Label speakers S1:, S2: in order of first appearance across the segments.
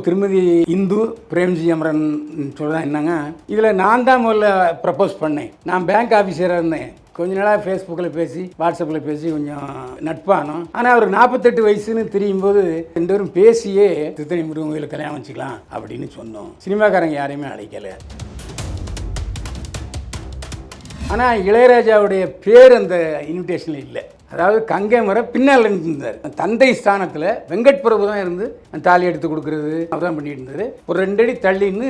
S1: திருமதி இந்து பிரேம்ஜி அமரன் சொல்கிறேன் என்னங்க, இதில் நான் தான் முதல்ல ப்ரப்போஸ் பண்ணேன். நான் பேங்க் ஆஃபீஸராக இருந்தேன். கொஞ்ச நாளாக ஃபேஸ்புக்கில் பேசி வாட்ஸ்அப்பில் பேசி கொஞ்சம் நட்பானோம். ஆனால் அவர் 48 வயசுன்னு தெரியும் போது ரெண்டு பேரும் பேசியே திருத்தணி முருகன் கோயிலில் கல்யாணம் வச்சுக்கலாம் அப்படின்னு சொன்னோம். சினிமாக்காரங்க யாரையுமே அழைக்கலை. ஆனால் இளையராஜாவுடைய பேர் அந்த இன்விடேஷனில் இல்லை. அதாவது கங்கை முறை பின்னால் இருந்தார். தந்தை ஸ்தானத்தில் வெங்கட் பிரபு தான் இருந்து தாலி எடுத்து கொடுக்குறது அவர் தான் பண்ணிட்டு இருந்தார். ஒரு 2 அடி தள்ளின்னு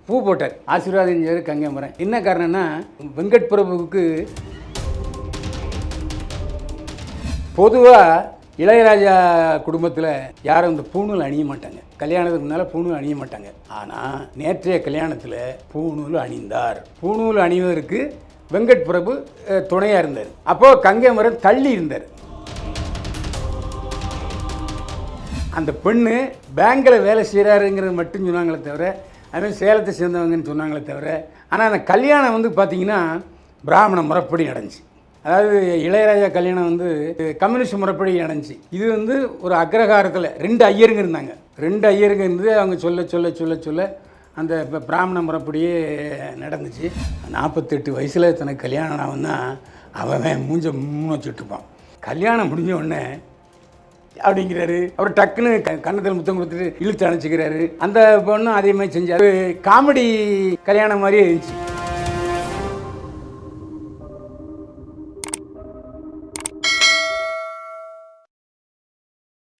S1: பூ போட்டார், ஆசீர்வாதம் செஞ்சார் கங்கை முறை. என்ன காரணம்னா, வெங்கட் பிரபுவுக்கு பொதுவாக இளையராஜா குடும்பத்தில் யாரும் இந்த பூணூல் அணிய மாட்டாங்க. கல்யாணத்துக்கு முன்னால் பூணூல் அணிய மாட்டாங்க. ஆனால் நேற்றைய கல்யாணத்தில் பூணூல் அணிந்தார். பூணூல் அணிவதற்கு வெங்கட் பிரபு துணையாக இருந்தார். அப்போது கங்கை மரன் தள்ளி இருந்தார். அந்த பெண்ணு பேங்கில் வேலை செய்கிறாருங்கிறது மட்டும் சொன்னாங்களே தவிர, அதுமாதிரி சேலத்தை சேர்ந்தவங்கன்னு சொன்னாங்களே தவிர, ஆனால் அந்த கல்யாணம் வந்து பார்த்திங்கன்னா பிராமண முறைப்படி நடந்துச்சு. அதாவது இளையராஜா கல்யாணம் வந்து கம்யூனிஸ்ட் முறைப்படி நடந்துச்சு. இது வந்து ஒரு அக்ரஹாரத்தில் 2 ஐயருங்க இருந்தாங்க. 2 ஐயருங்க இருந்து அவங்க சொல்ல சொல்ல சொல்ல சொல்ல அந்த இப்போ பிராமண முறைப்படியே நடந்துச்சு. 48 வயசில் தனக்கு கல்யாணம் ஆகுன்னா அவன் மூஞ்ச வச்சுட்ருப்பான். கல்யாணம் முடிஞ்ச உடனே அப்படிங்கிறாரு. அவர் டக்குன்னு கன்னத்தில் முத்தம் கொடுத்துட்டு இழுத்து அணைச்சிக்கிறாரு. அந்த பொண்ணும் அதே மாதிரி செஞ்சார். காமெடி கல்யாணம் மாதிரியே இருந்துச்சு.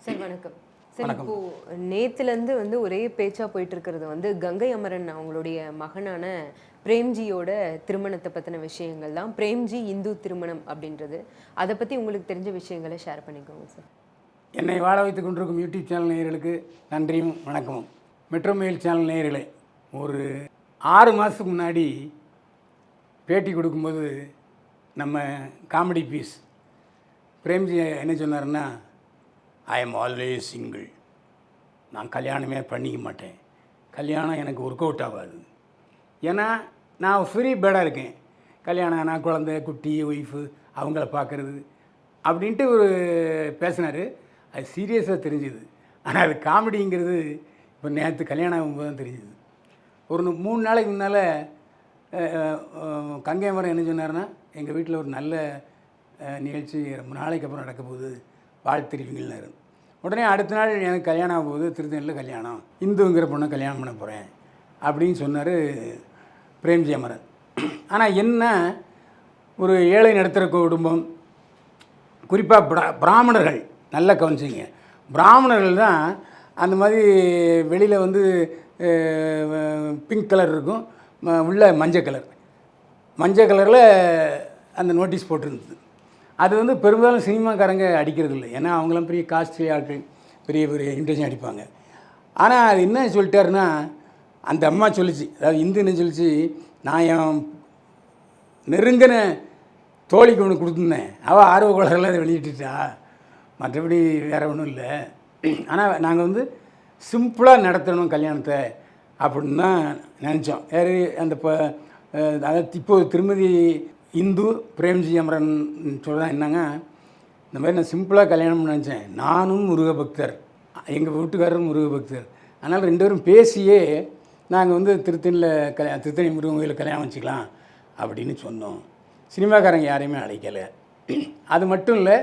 S2: சார் வணக்கம். சார், இப்போ நேத்துலேருந்து வந்து ஒரே பேச்சா போயிட்டு இருக்கிறது வந்து கங்கை அமரன் அவங்களுடைய மகனான பிரேம்ஜியோட திருமணத்தை பற்றின விஷயங்கள் தான். பிரேம்ஜி இந்து திருமணம் அப்படின்றது, அதை பற்றி உங்களுக்கு தெரிஞ்ச விஷயங்களை ஷேர் பண்ணிக்கோங்க சார்.
S1: என்னை வாழ வைத்துக் கொண்டிருக்கும் யூடியூப் சேனல் நேயர்களுக்கு நன்றியும் வணக்கமும். மெட்ரோமெயில் சேனல் நேயர்களே, ஒரு 6 மாதத்துக்கு முன்னாடி பேட்டி கொடுக்கும்போது நம்ம காமெடி பீஸ் பிரேம்ஜி என்ன சொன்னார்னா, ஐ எம் ஆல்வேஸ் சிங்கிள். நான் கல்யாணமே பண்ணிக்க மாட்டேன். கல்யாணம் எனக்கு ஒர்க் அவுட் ஆகாது. ஏன்னா நான் ஃப்ரீ பேடாக இருக்கேன். கல்யாணம் ஆனால் குழந்தை குட்டி ஒய்ஃபு அவங்கள பார்க்குறது அப்படின்ட்டு ஒரு பேசினார். அது சீரியஸாக தெரிஞ்சுது. ஆனால் அது காமெடிங்கிறது இப்போ நேற்று கல்யாணம் ஆகும்போது தான் தெரிஞ்சுது. ஒரு 3 நாளைக்கு முன்னால் கங்கை மரம் என்ன சொன்னார்னா, எங்கள் வீட்டில் ஒரு நல்ல நிகழ்ச்சி ரொம்ப நாளைக்கு அப்புறம் நடக்க போகுது, வாழ்த்திருவீங்கள்னாரு. உடனே அடுத்த நாள் எனக்கு கல்யாணம் ஆகும்போது திருத்தணியில் கல்யாணம், இந்துங்கிற பொண்ணை கல்யாணம் பண்ண போகிறேன் அப்படின்னு சொன்னார் பிரேம்ஜி அமரன். ஆனால் என்ன, ஒரு ஏழை நடுத்தர குடும்பம், குறிப்பாக பிராமணர்கள், நல்ல கவனிச்சிங்க, பிராமணர்கள் தான் அந்த மாதிரி வெளியில் வந்து பிங்க் கலர் இருக்கும், உள்ள மஞ்சள் கலரில் அந்த நோட்டீஸ் போட்டிருந்தது. அது வந்து பெரும்பாலும் சினிமாக்காரங்க அடிக்கிறது இல்லை. ஏன்னா அவங்களாம் பெரிய காஸ்ட்லி ஆட்கள், பெரிய பெரிய இன்ட்ரெஸ்ட் அடிப்பாங்க. ஆனால் அது என்ன சொல்லிட்டாருன்னா, அந்த அம்மா சொல்லிச்சு, அதாவது இந்து என்ன சொல்லிச்சு, நான் என் நெருங்கின தோழிக்கு ஒன்று கொடுத்துருந்தேன், அவள் ஆர்வ கோளாறுல அதை வெளியிட்டுட்டா, மற்றபடி வேறு ஒன்றும் இல்லை. ஆனால் நாங்கள் வந்து சிம்பிளாக நடத்தணும் கல்யாணத்தை அப்படின்னு தான் நினச்சோம். யார் அந்த அதாவது இப்போது திருமதி இந்து பிரேம்ஜி அமரன் சொல்கிறேன் என்னங்க, இந்த மாதிரி நான் சிம்பிளாக கல்யாணம் நினச்சேன். நானும் முருக பக்தர், எங்கள் வீட்டுக்காரரும் முருக பக்தர். அதனால் 2 பேரும் பேசியே நாங்கள் வந்து திருத்தணி முருகன் கோயிலில் கல்யாணம் வச்சுக்கலாம் அப்படின்னு சொன்னோம். சினிமாக்காரங்க யாரையுமே அழைக்கலை. அது மட்டும் இல்லை,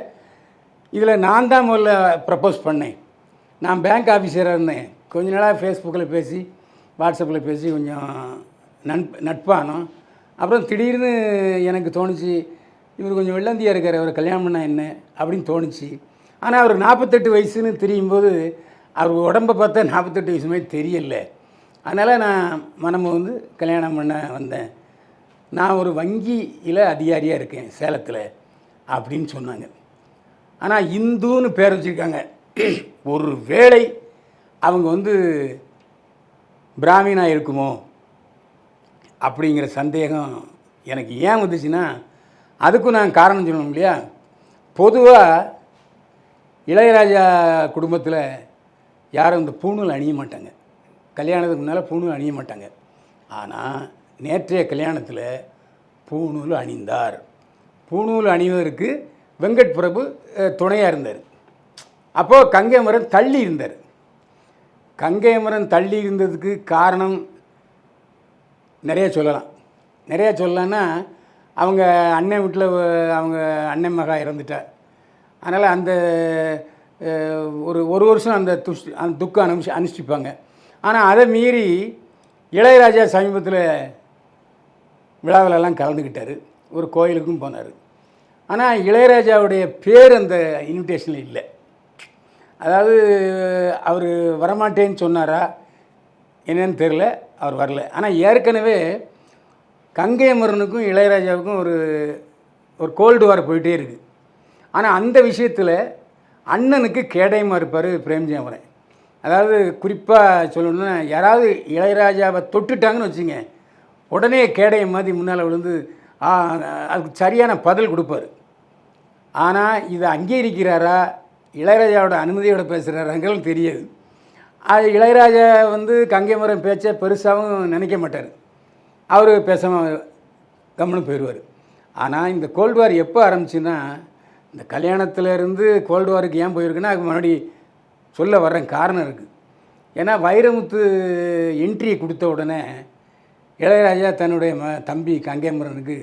S1: இதில் நான் தான் முதல்ல ப்ரப்போஸ் பண்ணேன். நான் பேங்க் ஆஃபீஸராக இருந்தேன். கொஞ்ச நாளாக ஃபேஸ்புக்கில் பேசி வாட்ஸ்அப்பில் பேசி கொஞ்சம் நட்பானோம். அப்புறம் திடீர்னு எனக்கு தோணுச்சு, இவர் கொஞ்சம் வெள்ளந்தியாக இருக்கார், அவரை கல்யாணம் பண்ணால் என்ன அப்படின்னு தோணுச்சு. ஆனால் அவர் 48 வயசுன்னு தெரியும் போது அவர் உடம்பை பார்த்தா 48 வயசு மாதிரி தெரியலை. அதனால் நான் மனம் வந்து கல்யாணம் பண்ண வந்தேன். நான் ஒரு வங்கியில் அதிகாரியாக இருக்கேன் சேலத்தில் அப்படின்னு சொன்னாங்க. ஆனால் இந்துன்னு பேர் வச்சுருக்காங்க. ஒரு வேளை அவங்க வந்து பிராமினாக இருக்குமோ அப்படிங்கிற சந்தேகம் எனக்கு ஏன் வந்துச்சுன்னா, அதுக்கும் நான் காரணம் சொல்லணும் இல்லையா. பொதுவாக இளையராஜா குடும்பத்தில் யாரும் இந்த பூணூல் அணிய மாட்டாங்க. கல்யாணத்துக்கு முன்னால் பூணூல் அணிய மாட்டாங்க. ஆனால் நேற்றைய கல்யாணத்தில் பூணூல் அணிந்தார். பூணூல் அணிவதற்கு வெங்கட் பிரபு துணையாக இருந்தார். அப்போது கங்கை மரன் தள்ளி இருந்தார். கங்கை அமரன் தள்ளி இருந்ததுக்கு காரணம் நிறைய சொல்லலாம். நிறைய சொல்லலான்னா, அவங்க அண்ணன் வீட்டில் அவங்க அண்ணன் மகா இறந்துட்டார். அதனால் அந்த ஒரு வருஷம் அந்த துக்கம் அனுஷ்டிப்பாங்க. ஆனால் அதை மீறி இளையராஜா சமீபத்தில் விழாவிலெல்லாம் கலந்துக்கிட்டார், ஒரு கோயிலுக்கும் போனார். ஆனால் இளையராஜாவுடைய பேர் அந்த இன்விடேஷனில் இல்லை. அதாவது அவர் வரமாட்டேன்னு சொன்னாரா என்னன்னு தெரில, அவர் வரல. ஆனால் ஏற்கனவே கங்கை அமரனுக்கும் இளையராஜாவுக்கும் ஒரு கோல்டு வார் போயிட்டே இருக்குது. ஆனால் அந்த விஷயத்தில் அண்ணனுக்கு கேடயமாக இருப்பார் பிரேம்ஜி அமரன். அதாவது குறிப்பாக சொல்லணும்னா, யாராவது இளையராஜாவை தொட்டுட்டாங்கன்னு வச்சுங்க, உடனே கேடயம் மாதிரி முன்னால் விழுந்து அதுக்கு சரியான பதில் கொடுப்பார். ஆனால் இதை அங்கீகரிக்கிறாரா, இளையராஜாவோட அனுமதியோட பேசுகிறாராங்கிறது தெரியாது. அது இளையராஜா கங்கை அமரன் பேச்சை பெருசாகவும் நினைக்க மாட்டார், அவர் பேசாமல் கம்முன்னு போயிடுவார். ஆனால் இந்த கோல்டு வார் எப்போ ஆரம்பிச்சுன்னா, இந்த கல்யாணத்துலேருந்து கோல்டு வாருக்கு ஏன் போயிருக்குன்னா, அதுக்கு முன்னாடி சொல்ல வர்ற காரணம் இருக்குது. ஏன்னா வைரமுத்து என்ட்ரியை கொடுத்த உடனே இளையராஜா தன்னுடைய தம்பி கங்கை அமரனுக்கு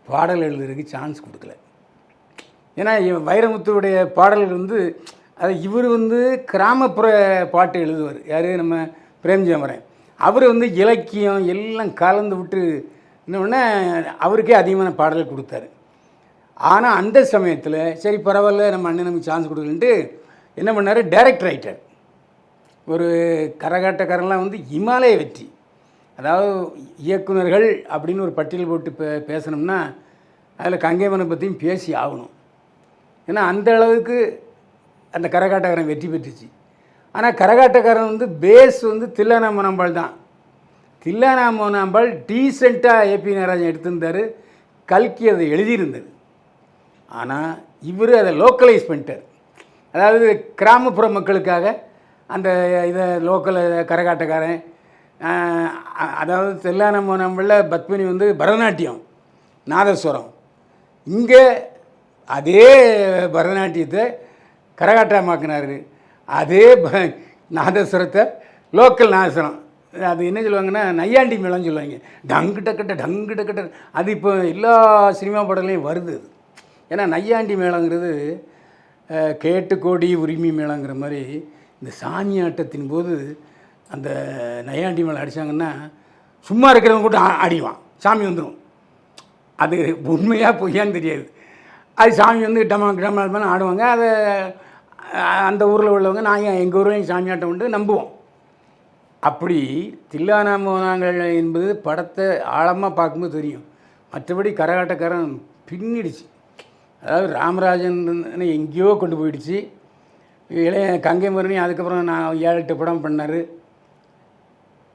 S1: பாடல் எழுதுறதுக்கு சான்ஸ் கொடுக்கல. ஏன்னா வைரமுத்துடைய பாடல்கள் அது இவர் கிராமப்புற பாட்டு எழுதுவார். யார்? நம்ம பிரேம்ஜி அமரன். அவர் இலக்கியம் எல்லாம் கலந்து விட்டு இன்னொன்னே அவருக்கே அதிகமான பாடல் கொடுத்தாரு. ஆனால் அந்த சமயத்தில் சரி பரவாயில்ல, நம்ம அண்ணன் நமக்கு சான்ஸ் கொடுக்கலன்ட்டு என்ன பண்ணார், டைரக்டர் ரைட்டர். ஒரு கரகாட்டக்காரன்லாம் இமாலய வெற்றி, அதாவது இயக்குனர்கள் அப்படின்னு ஒரு பட்டியல் போட்டு பேசணும்னா அதில் கங்கை அமரனை பற்றியும் பேசி ஆகணும். ஏன்னா அந்த அளவுக்கு அந்த கரகாட்டக்காரன் வெற்றி பெற்றுச்சு. ஆனால் கரகாட்டக்காரன் பேஸ் தில்லானா மோனாம்பாள் தான். தில்லானா மோனாம்பாள் டீசெண்டாக ஏபி நாகராஜன் எடுத்திருந்தார், கல்கி அதை எழுதியிருந்தது. ஆனால் இவர் அதை லோக்கலைஸ் பண்ணிட்டார். அதாவது கிராமப்புற மக்களுக்காக அந்த இதை லோக்கல் கரகாட்டக்காரன், அதாவது தில்லானா மோனாம்பாளில் பத்மினி பரதநாட்டியம், நாதஸ்வரம். இங்கே அதே பரதநாட்டியத்தை கரகாட்டமாக்கினார். அதே நாதஸ்வரத்தை லோக்கல் நாதஸ்வரம், அது என்ன சொல்லுவாங்கன்னா நையாண்டி மேளம்னு சொல்லுவாங்க. டங்கு டக்கட்ட டங்கு டக்கட்ட, அது இப்போ எல்லா சினிமா படங்களையும் வருது. அது ஏன்னா நையாண்டி மேளங்கிறது கேட்டு கோடி உரிமை மேளங்கிற மாதிரி இந்த சாமி ஆட்டத்தின் போது அந்த நையாண்டி மேளம் அடித்தாங்கன்னா சும்மா இருக்கிறவங்க கூட ஆடிவான், சாமி வந்துடும். அது உண்மையாக பொய்யான்னு தெரியாது. அது சாமி டமாக் டமால் ஆடுவாங்க. அதை அந்த ஊரில் உள்ளவங்க நாங்கள் எங்கள் ஊர்லேயும் சாமி ஆட்டம் உண்டு நம்புவோம். அப்படி தில்லானா மோனாங்கள் என்பது படத்தை ஆழமாக பார்க்கும்போது தெரியும். மற்றபடி கரகாட்டக்காரன் பின்னிடுச்சு. அதாவது ராமராஜன் எங்கேயோ கொண்டு போயிடுச்சு. இளைய கங்கை அமரனையும் அதுக்கப்புறம் நான் 7-8 படம் பண்ணார்.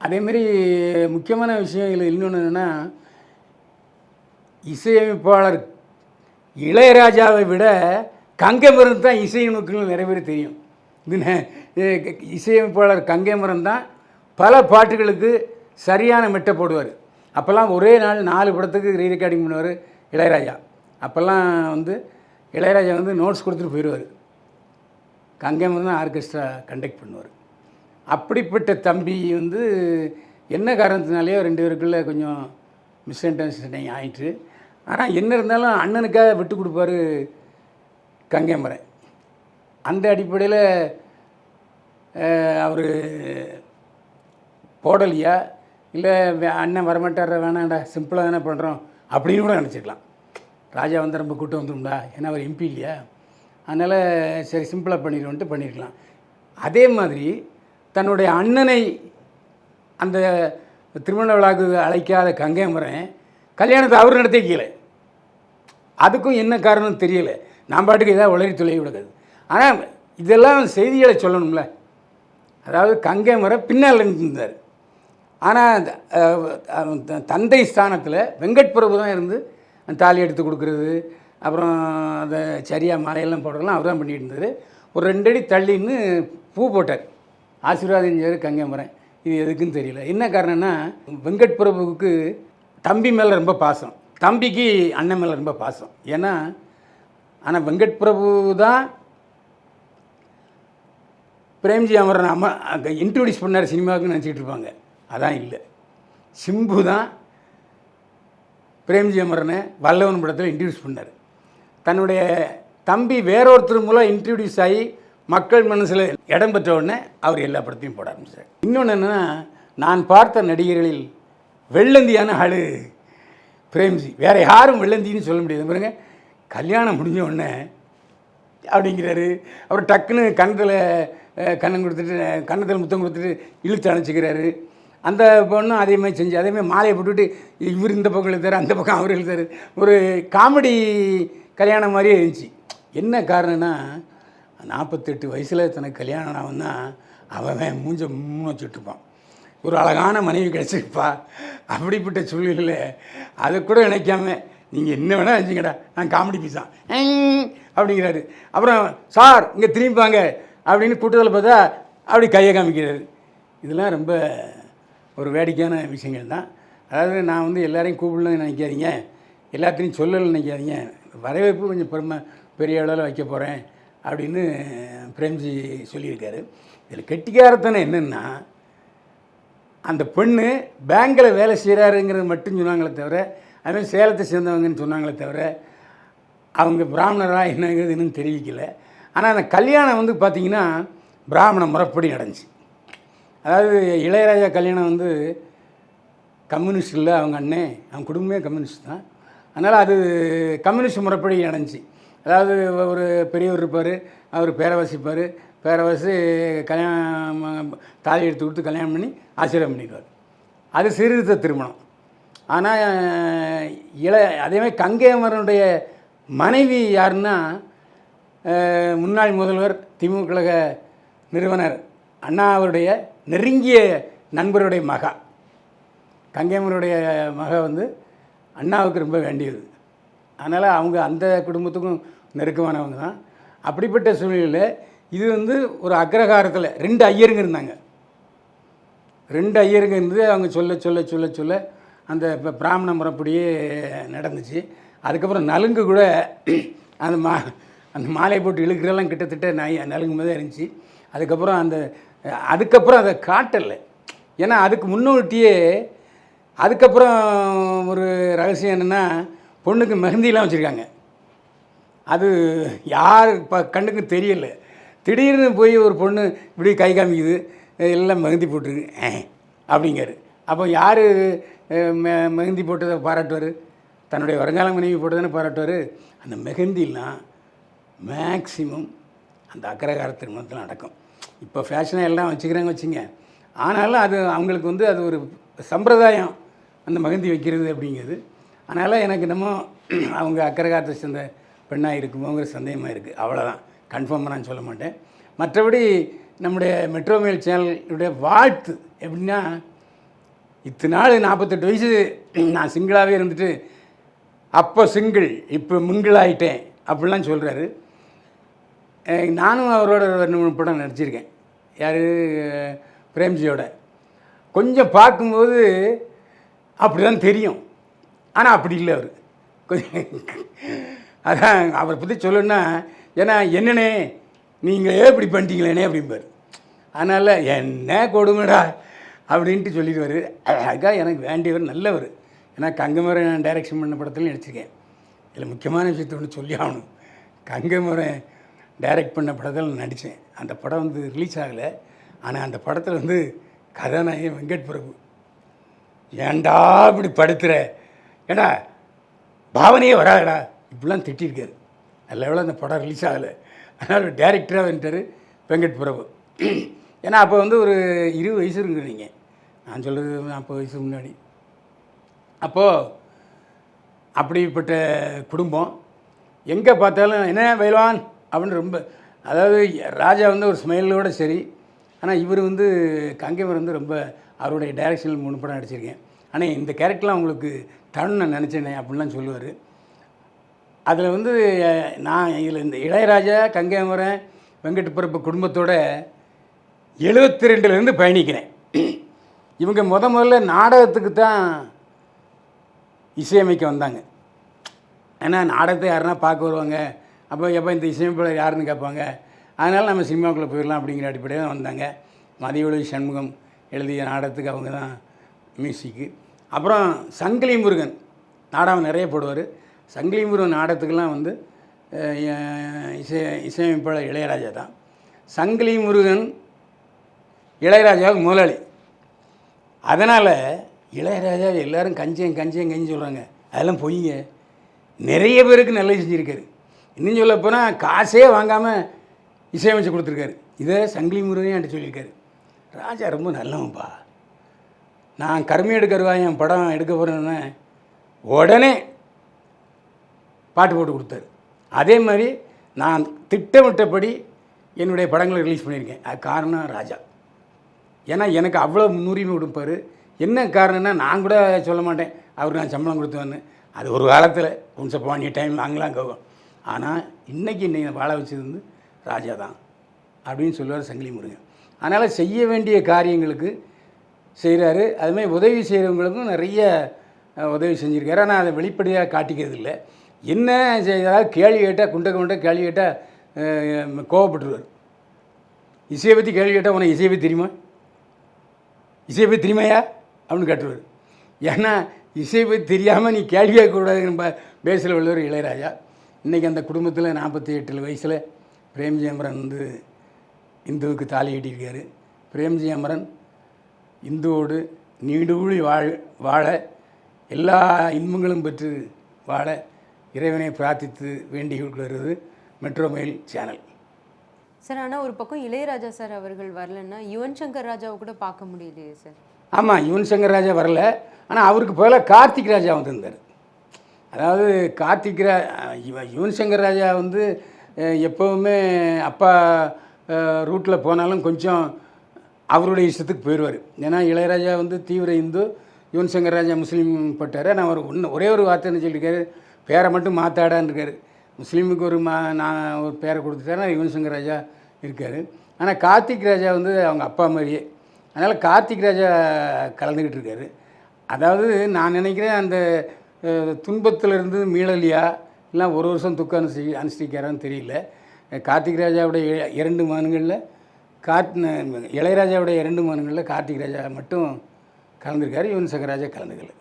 S1: அதேமாரி முக்கியமான விஷயம் இதில் இன்னொன்று என்னென்னா, இசையமைப்பாளர் இளையராஜாவை விட கங்கை அமரன் தான் இசையமைப்புகள் நிறைய பேர் தெரியும். இது இசையமைப்பாளர் கங்கை அமரன் தான் பல பாட்டுகளுக்கு சரியான மெட்டை போடுவார். அப்போல்லாம் ஒரே நாள் 4 படத்துக்கு ரீ ரெக்கார்டிங் பண்ணுவார் இளையராஜா. அப்போல்லாம் இளையராஜா நோட்ஸ் கொடுத்துட்டு போயிடுவார், கங்கை அமரன் தான் ஆர்கெஸ்ட்ரா கண்டக்ட் பண்ணுவார். அப்படிப்பட்ட தம்பி என்ன காரணத்தினாலேயோ 2 பேருக்குள்ளே கொஞ்சம் மிஸ் அண்டர்ஸ்டாண்டிங் ஆகிட்டு. ஆனால் என்ன இருந்தாலும் அண்ணனுக்காக விட்டு கொடுப்பார் கங்கை அமரன். அந்த அடிப்படையில் அவர் போடலையா, இல்லை அண்ணன் வரமாட்டார் வேணாண்டா சிம்பிளாக தானே பண்ணுறோம் அப்படின்னு கூட நினச்சிக்கலாம். ராஜா ரொம்ப கூட்டம் வந்துடும்டா, ஏன்னா அவர் எம்பி இல்லையா, அதனால் சரி சிம்பிளாக பண்ணிடுவோன்ட்டு பண்ணியிருக்கலாம். அதே மாதிரி தன்னுடைய அண்ணனை அந்த திருமண விழாவுக்கு அழைக்காத கங்கை அமரன் கல்யாணத்தை அவர் நடத்திக்கல. அதுக்கும் என்ன காரணம் தெரியலை. நான் பாட்டுக்கு ஏதாவது உளறி தொலைவி விடாது. ஆனால் இதெல்லாம் செய்திகளை சொல்லணும்ல. அதாவது கங்கை அமரன் பின்னால் இருந்தார். ஆனால் தந்தை ஸ்தானத்தில் வெங்கட் பிரபு தான் இருந்து தாலி எடுத்து கொடுக்குறது, அப்புறம் அதை சரியாக மாலையெல்லாம் போடுறதெல்லாம் அவர் தான் பண்ணிட்டு இருந்தார். ஒரு 2 அடி தள்ளின்னு பூ போட்டார், ஆசீர்வாதம் செஞ்சார் கங்கை அமரன். இது எதுக்குன்னு தெரியல. என்ன காரணம்னா, வெங்கட் பிரபுவுக்கு தம்பி மேலே ரொம்ப பாசம், தம்பிக்கு அண்ணன் மேலே ரொம்ப பாசம். ஏன்னா ஆனால் வெங்கட் பிரபு தான் பிரேம்ஜி அமரன் இன்ட்ரோடியூஸ் பண்ணார் சினிமாவுக்குன்னு நினச்சிட்டு இருப்பாங்க. அதான் இல்லை. சிம்பு தான் பிரேம்ஜி அமரனை வல்லவன் படத்தில் இன்ட்ரடியூஸ் பண்ணார். தன்னுடைய தம்பி வேறொருத்தர் மூலம் இன்ட்ரடியூஸ் ஆகி மக்கள் மனசில் இடம் பெற்ற உடனே அவர் எல்லா படத்தையும் போட ஆரம்பித்தார். இன்னொன்று என்னென்னா, நான் பார்த்த நடிகர்களில் வெள்ளந்தியான ஆள் பிரேம்ஜி. வேறு யாரும் வெள்ளந்தின்னு சொல்ல முடியாது. பாருங்க, கல்யாணம் முடிஞ்ச உடனே அப்படிங்கிறாரு. அவர் டக்குன்னு கண்ணம் கொடுத்துட்டு கன்னத்தில் முத்தம் கொடுத்துட்டு இழுத்து அணைச்சிக்கிறாரு. அந்த பொண்ணும் அதே மாதிரி செஞ்சு அதேமாதிரி மாலையை போட்டுவிட்டு இவர் இந்த பக்கம் இழுத்தார், அந்த பக்கம் அவர் இழுத்தார். ஒரு காமெடி கல்யாணம் மாதிரியே இருந்துச்சு. என்ன காரணம்னா, 48 வயசில் தனக்கு கல்யாணம் ஆகும்னா அவன் மூஞ்ச வச்சுட்ருப்பான். ஒரு அழகான மனைவி கிடச்சிருப்பா. அப்படிப்பட்ட சூழ்நிலையில் அதை கூட நினைக்காம நீங்கள் என்ன வேணால் நினச்சிங்கடா, நான் காமெடி பீஸான் அப்படிங்கிறாரு. அப்புறம் சார் இங்கே திரும்பிப்பாங்க அப்படின்னு கூட்டத்தில் பார்த்தா அப்படி கையை காமிக்கிறாரு. இதெல்லாம் ரொம்ப ஒரு வேடிக்கையான விஷயங்கள் தான். அதாவது நான் வந்து எல்லாரையும் கூப்பிடலன்னு நினைக்காதீங்க, எல்லாத்தையும் சொல்லலைன்னு நினைக்காதீங்க. வரவேற்பு கொஞ்சம் பெரிய அளவில் வைக்க போகிறேன் அப்படின்னு பிரேம்ஜி சொல்லியிருக்காரு. இதில் கெட்டிக்காரத்தனை என்னென்னா, அந்த பெண்ணு பேங்கில் வேலை செய்கிறாருங்கிறது மட்டும் சொன்னாங்களே தவிர, அதுமாதிரி சேலத்தை சேர்ந்தவங்கன்னு சொன்னாங்களே தவிர, அவங்க பிராமணராக என்னங்கிறது இன்னும் தெரிவிக்கலை. ஆனால் அந்த கல்யாணம் வந்து பார்த்திங்கன்னா பிராமண முறைப்படி நடந்துச்சு. அதாவது இளையராஜா கல்யாணம் வந்து கம்யூனிஸ்ட் இல்லை, அவங்க அண்ணன், அவங்க குடும்பமே கம்யூனிஸ்ட் தான். அதனால் அது கம்யூனிஸ்ட் முறைப்படி நடந்துச்சு. அதாவது ஒரு பெரியவர் இருப்பார், அவர் பேரவாசிப்பார், பேரவாசி கல்யாணம் தாலி எடுத்து கொடுத்து கல்யாணம் பண்ணி ஆசீர்வாதம் பண்ணிடுவார். அது சீர்திருத்த திருமணம். ஆனால் அதேமாதிரி கங்கை அமரனுடைய மனைவி யாருன்னா, முன்னாள் முதல்வர் திமுக கழக நிறுவனர் அண்ணா அவருடைய நெருங்கிய நண்பருடைய மகா. கங்கையம்மனுடைய மக வந்து அண்ணாவுக்கு ரொம்ப வேண்டியது. அதனால் அவங்க அந்த குடும்பத்துக்கும் நெருக்கமானவங்க தான். அப்படிப்பட்ட சூழ்நிலையில் இது வந்து ஒரு அக்ரஹாரத்தில் 2 ஐயருங்க இருந்தாங்க. 2 ஐயருங்க இருந்து அவங்க சொல்ல சொல்ல சொல்ல சொல்ல அந்த இப்போ பிராமண முறைப்படியே நடந்துச்சு. அதுக்கப்புறம் நலுங்கு கூட அந்த மாலையை போட்டு இழுக்கிறதெல்லாம் கிட்டத்தட்ட நலுங்கு மாதிரி இருந்துச்சு. அதுக்கப்புறம் அதை காட்டலை. ஏன்னா அதுக்கு முன்னோட்டியே அதுக்கப்புறம் ஒரு ரகசியம் என்னென்னா, பொண்ணுக்கு மெஹந்திலாம் வச்சுருக்காங்க. அது யார் கண்ணுக்கு தெரியலை. திடீர்னு போய் ஒரு பொண்ணு இப்படி கை காமிக்குது, எல்லாம் மெஹந்தி போட்டிருக்கு அப்படிங்காரு. அப்போ யார் மெஹந்தி போட்டதை பாராட்டுவார்? தன்னுடைய வருங்கால மனைவி போட்டதானே பாராட்டுவார். அந்த மெஹந்திலாம் மேக்சிமம் அந்த அக்ரஹார திருமணத்தில் நடக்கும். இப்போ ஃபேஷனாக எல்லாம் வச்சுக்கிறாங்க வச்சுங்க. ஆனாலும் அது அவங்களுக்கு வந்து அது ஒரு சம்பிரதாயம், அந்த மெஹந்தி வைக்கிறது அப்படிங்கிறது. அதனால் எனக்கு என்னமோ அவங்க அக்ரஹாரத்தை சேர்ந்த பெண்ணாக இருக்குமோங்கிற சந்தேகமாக இருக்குது. அவ்வளோதான், கன்ஃபார்மாக நான் சொல்ல மாட்டேன். மற்றபடி நம்முடைய மெட்ரோமெயில் சேனலுடைய வாழ்த்து எப்படின்னா, இத்தனை நாள் 48 வயசு நான் சிங்கிளாகவே இருந்துட்டு அப்போ சிங்கிள் இப்போ மிங்கிள் ஆகிட்டேன் அப்படிலாம் சொல்கிறாரு. நானும் அவரோட 2-3 படம் நடிச்சிருக்கேன். யார்? பிரேம்ஜியோட. கொஞ்சம் பார்க்கும்போது அப்படி தான் தெரியும், ஆனால் அப்படி இல்லை அவர். அதான் அவரை பற்றி சொல்லணுன்னா, ஏன்னா என்னண்ணே நீங்கள் இப்படி பண்ணிட்டீங்களேனே அப்படிம்பார். அதனால் என்ன கொடுமைடா அப்படின்ட்டு சொல்லிடுவார். அதுக்காக எனக்கு வேண்டியவர் நல்லவர். ஏன்னா கங்கைமுறை நான் டைரக்ஷன் பண்ண படத்தில் நடிச்சிருக்கேன். இதில் முக்கியமான விஷயத்தை ஒன்று சொல்லி ஆகணும். கங்கைமுறை டைரக்ட் பண்ண படத்தில் நான் நடித்தேன். அந்த படம் வந்து ரிலீஸ் ஆகலை. ஆனால் அந்த படத்தில் வந்து கதாநாயகன் வெங்கட் பிரபு, ஏண்டா இப்படி படுத்துகிற, ஏடா பாவனையே வராதடா இப்படிலாம் திட்டிருக்காரு. நல்ல வேளை அந்த படம் ரிலீஸ் ஆகலை. அதனால் டேரக்டராக வந்துட்டார் வெங்கட் பிரபு. ஏன்னா அப்போ வந்து ஒரு 20 வயசு இருக்குறீங்க, நான் சொல்கிறது 40 வயசுக்கு முன்னாடி. அப்போது அப்படிப்பட்ட குடும்பம் எங்கே பார்த்தாலும் என்ன பயில்வான் அப்படின்னு ரொம்ப, அதாவது ராஜா வந்து ஒரு ஸ்மைலோடு சரி. ஆனால் இவர் வந்து கங்கைவர் வந்து ரொம்ப அவருடைய டைரக்ஷனில் 3 படம் நடிச்சிருக்கேன். ஆனால் இந்த கேரக்டர்லாம் உங்களுக்கு தரணும்னு நான் நினச்சேனே அப்படின்லாம் சொல்லுவார். அதில் வந்து நான் இதில் இந்த இளையராஜா, கங்கைமரன், வெங்கட் பிரபு குடும்பத்தோட 72லேருந்து பயணிக்கிறேன். இவங்க முதல்ல நாடகத்துக்கு தான் இசையமைக்க வந்தாங்க. ஏன்னா நாடகத்தை யாருன்னா பார்க்க வருவாங்க. அப்போ எப்போ இந்த இசையமைப்பாளர் யாருன்னு கேட்பாங்க. அதனால் நம்ம சினிமாவுக்குள்ளே போயிடலாம் அப்படிங்கிற அடிப்படையில் தான் வந்தாங்க. மதியொளி சண்முகம் எழுதிய நாடகத்துக்கு அவங்க தான் மியூசிக்கு. அப்புறம் சங்கிலி முருகன் நாடகம் நிறைய போடுவார். சங்கிலி முருகன் நாடகத்துக்கெல்லாம் வந்து இசையமைப்பாளர் இளையராஜா தான். சங்கிலி முருகன் இளையராஜாவுக்கு முதலாளி. அதனால் இளையராஜா எல்லோரும் கஞ்சியும் சொல்கிறாங்க. அதெல்லாம் பொய்ங்க. நிறைய பேருக்கு நல்லது செஞ்சுருக்காரு. இன்னும் சொல்ல போனால் காசே வாங்காமல் இசையமைச்சு கொடுத்துருக்காரு. இதை சங்கிலி முருகனே என்கிட்ட சொல்லியிருக்காரு. ராஜா ரொம்ப நல்லவன்ப்பா, நான் கருமையெடு கருவாயன் படம் எடுக்க போகிறேன்னு உடனே பாட்டு போட்டு கொடுத்தாரு. அதே மாதிரி நான் திட்டமிட்டபடி என்னுடைய படங்களை ரிலீஸ் பண்ணியிருக்கேன். அது காரணம் ராஜா. ஏன்னா எனக்கு அவ்வளோ முன்னுரிமை கொடுப்பார். என்ன காரணம்னா நான் கூட சொல்ல மாட்டேன் அவருக்கு நான் சம்பளம் கொடுத்தவன்னு. அது ஒரு காலத்தில் ஒன்ஸ் அப்பான் எ டைம் அங்கெல்லாம் கோவம். ஆனால் இன்றைக்கி வாழ வச்சது வந்து ராஜா தான் அப்படின்னு சொல்லுவார் சங்கிலி முருகன். அதனால் செய்ய வேண்டிய காரியங்களுக்கு செய்கிறாரு. அதுமாதிரி உதவி செய்கிறவங்களுக்கும் நிறைய உதவி செஞ்சுருக்காரு. ஆனால் அதை வெளிப்படையாக காட்டிக்கிறது இல்லை. என்ன ஏதாவது கேள்வி கேட்டால் குண்டை கேள்வி கேட்டால் கோவப்பட்டுருவார். இசையை பற்றி கேள்வி கேட்டால் உனக்கு இசையை பற்றி தெரியுமா, இசையை பற்றி தெரியுமையா அப்படின்னு கேட்டுருவார். ஏன்னா இசையை பற்றி தெரியாமல் நீ கேள்வி கேட்கக்கூடாதுன்னு பேஸில் உள்ளவர் இளையராஜா. இன்றைக்கி அந்த குடும்பத்தில் 48 வயசில் பிரேம்ஜி அமரன் வந்து இந்துவுக்கு தாலி கட்டியிருக்காரு. பிரேம்ஜி அமரன் இந்துவோடு நீடூழி வாழ எல்லா இன்பங்களும் பெற்று வாழ இறைவனை பிரார்த்தித்து வேண்டிக் வருவது மெட்ரோமெயில் சேனல்.
S2: சார், ஆனால் ஒரு பக்கம் இளையராஜா சார் அவர்கள் வரலன்னா யுவன் சங்கர் ராஜாவை கூட பார்க்க முடியலையே சார்.
S1: ஆமாம், யுவன் சங்கர் ராஜா வரல. ஆனால் அவருக்கு பதிலாக கார்த்திக் ராஜா வந்திருந்தார். அதாவது யுவன் சங்கர் ராஜா வந்து எப்போவுமே அப்பா ரூட்டில் போனாலும் கொஞ்சம் அவருடைய இஷ்டத்துக்கு போயிடுவார். ஏன்னா இளையராஜா வந்து தீவிர இந்து, யுவன் சங்கர் ராஜா முஸ்லீம் பட்டார். ஆனால் அவர் ஒரே ஒரு வார்த்தைன்னு சொல்லியிருக்காரு, பேரை மட்டும் மாற்றாடான்னு இருக்கார். முஸ்லீமுக்கு நான் ஒரு பேரை கொடுத்துட்டாருன்னா யுவன் சங்கர் ராஜா இருக்கார். ஆனால் கார்த்திக் ராஜா வந்து அவங்க அப்பா மாதிரியே. அதனால் கார்த்திக் ராஜா கலந்துக்கிட்டு இருக்காரு. அதாவது நான் நினைக்கிறேன் அந்த துன்பத்திலிருந்து மீளலியா இல்லை ஒரு வருஷம் துக்கம் அனுஷ்டிக்காரான்னு தெரியல. கார்த்திக் ராஜாவுடைய 2 மகன்களில் இளையராஜாவுடைய 2 மகன்களில் கார்த்திக் ராஜா மட்டும் கலந்துருக்காரு, யுவன் சங்கர் ராஜா கலந்துக்கல.